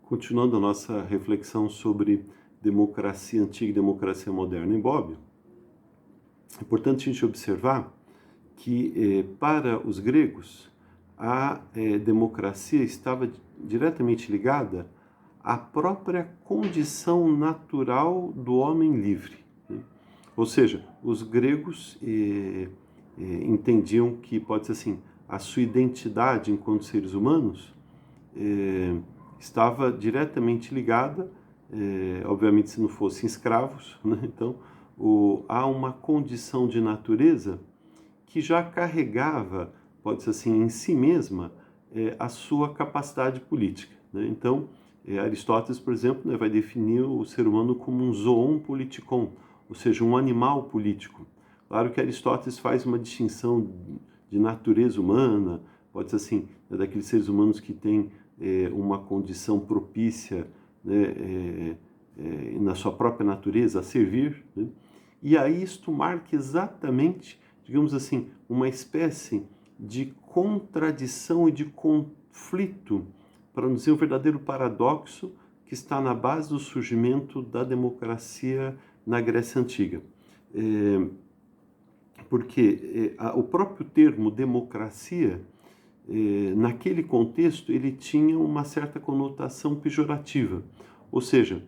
Continuando a nossa reflexão sobre democracia antiga e democracia moderna em Bobbio, é importante a gente observar que para os gregos a democracia estava diretamente ligada à própria condição natural do homem livre, né? Ou seja, os gregos entendiam que, pode ser assim, a sua identidade enquanto seres humanos estava diretamente ligada, obviamente se não fossem escravos, né? Então há uma condição de natureza que já carregava, pode-se assim, em si mesma, a sua capacidade política, né? Então, Aristóteles, por exemplo, né, vai definir o ser humano como um zoon politikon, ou seja, um animal político. Claro que Aristóteles faz uma distinção de natureza humana, pode ser assim, né, daqueles seres humanos que têm uma condição propícia, né, na sua própria natureza a servir, né? E aí isto marca exatamente, digamos assim, uma espécie de contradição e de conflito, para não dizer um verdadeiro paradoxo, que está na base do surgimento da democracia na Grécia Antiga. Porque o próprio termo democracia, naquele contexto, ele tinha uma certa conotação pejorativa. Ou seja,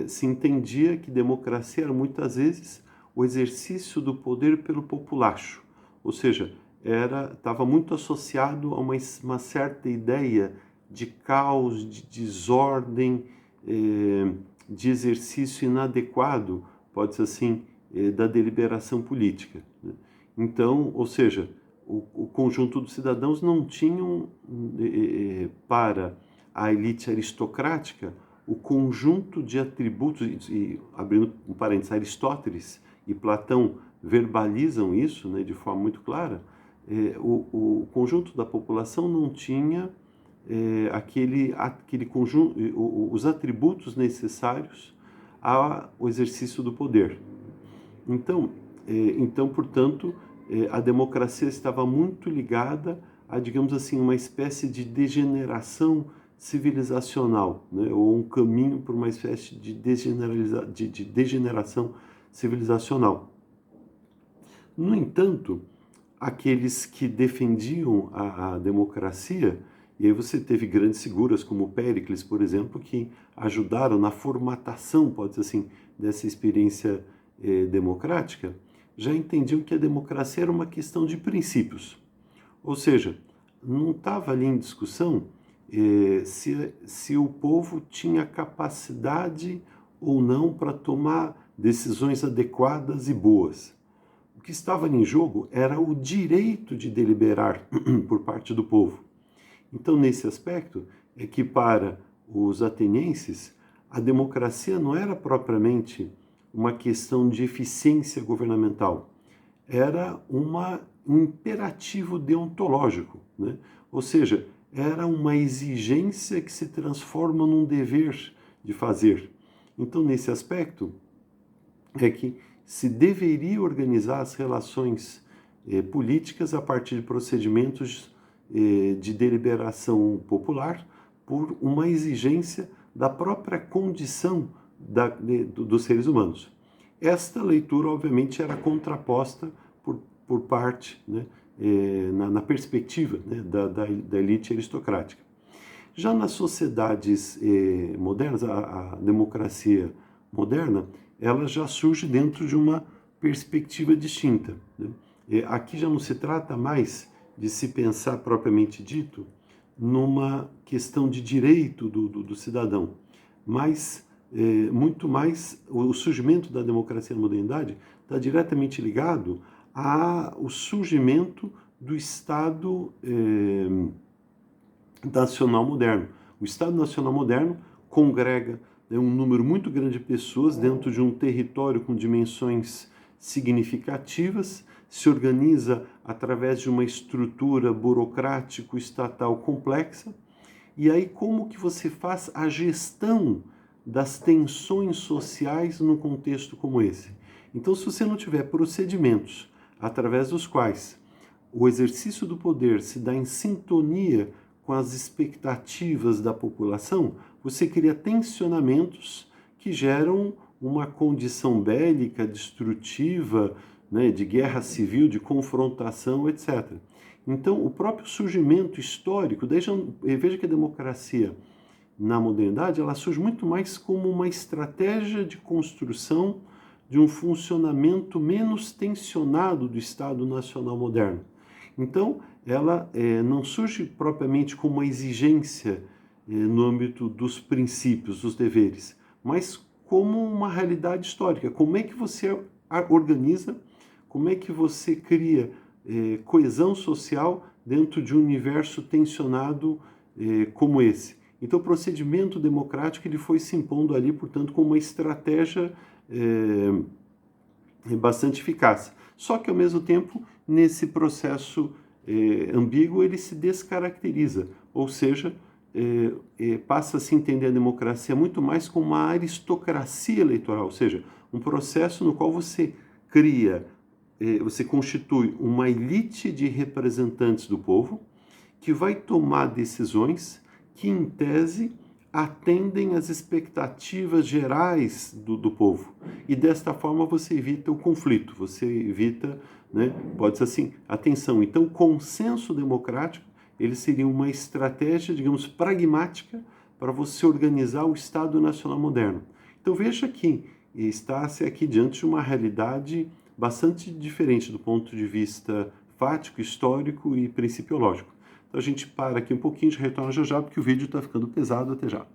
se entendia que democracia era muitas vezes o exercício do poder pelo populacho. Ou seja, estava muito associado a uma certa ideia de caos, de desordem, de exercício inadequado, pode-se assim, da deliberação política, né? Então, ou seja, o conjunto dos cidadãos não tinham para a elite aristocrática o conjunto de atributos, e abrindo um parênteses, Aristóteles e Platão verbalizam isso, né, de forma muito clara. O conjunto da população não tinha aquele conjunto, os atributos necessários ao exercício do poder. Então, portanto, a democracia estava muito ligada a, digamos assim, uma espécie de degeneração civilizacional, né? Ou um caminho para uma espécie de degeneração civilizacional. No entanto, aqueles que defendiam a democracia, e aí você teve grandes figuras como Péricles, por exemplo, que ajudaram na formatação, pode-se assim, dessa experiência democrática, já entendiam que a democracia era uma questão de princípios. Ou seja, não estava ali em discussão se o povo tinha capacidade ou não para tomar decisões adequadas e boas. O que estava em jogo era o direito de deliberar por parte do povo. Então, nesse aspecto, é que para os atenienses, a democracia não era propriamente uma questão de eficiência governamental, era um imperativo deontológico, né? Ou seja, era uma exigência que se transforma num dever de fazer. Então, nesse aspecto, é que se deveria organizar as relações políticas a partir de procedimentos de deliberação popular por uma exigência da própria condição dos seres humanos. Esta leitura, obviamente, era contraposta por parte, né, na perspectiva, né, da elite aristocrática. Já nas sociedades modernas, a democracia moderna, ela já surge dentro de uma perspectiva distinta, né? Aqui já não se trata mais de se pensar propriamente dito numa questão de direito do cidadão, mas muito mais o surgimento da democracia na modernidade está diretamente ligado ao surgimento do Estado nacional moderno. O Estado nacional moderno congrega um número muito grande de pessoas dentro de um território com dimensões significativas, se organiza através de uma estrutura burocrático-estatal complexa, e aí como que você faz a gestão das tensões sociais num contexto como esse? Então, se você não tiver procedimentos através dos quais o exercício do poder se dá em sintonia com as expectativas da população, você cria tensionamentos que geram uma condição bélica, destrutiva, né, de guerra civil, de confrontação, etc. Então, o próprio surgimento histórico, veja que a democracia na modernidade, ela surge muito mais como uma estratégia de construção de um funcionamento menos tensionado do Estado Nacional moderno. Então, ela não surge propriamente como uma exigência no âmbito dos princípios, dos deveres, mas como uma realidade histórica. Como é que você organiza, como é que você cria coesão social dentro de um universo tensionado como esse? Então, o procedimento democrático ele foi se impondo ali, portanto, como uma estratégia bastante eficaz. Só que, ao mesmo tempo, nesse processo ambíguo, ele se descaracteriza, ou seja, passa a se entender a democracia muito mais como uma aristocracia eleitoral, ou seja, um processo no qual você cria, você constitui uma elite de representantes do povo que vai tomar decisões que, em tese, atendem às expectativas gerais do povo. E desta forma você evita o conflito, você evita, né, pode ser assim, atenção. Então, o consenso democrático, ele seria uma estratégia, digamos, pragmática para você organizar o Estado Nacional moderno. Então, veja que está-se aqui diante de uma realidade bastante diferente do ponto de vista fático, histórico e principiológico. Então a gente para aqui um pouquinho, de retorno já já, porque o vídeo está ficando pesado. Até já.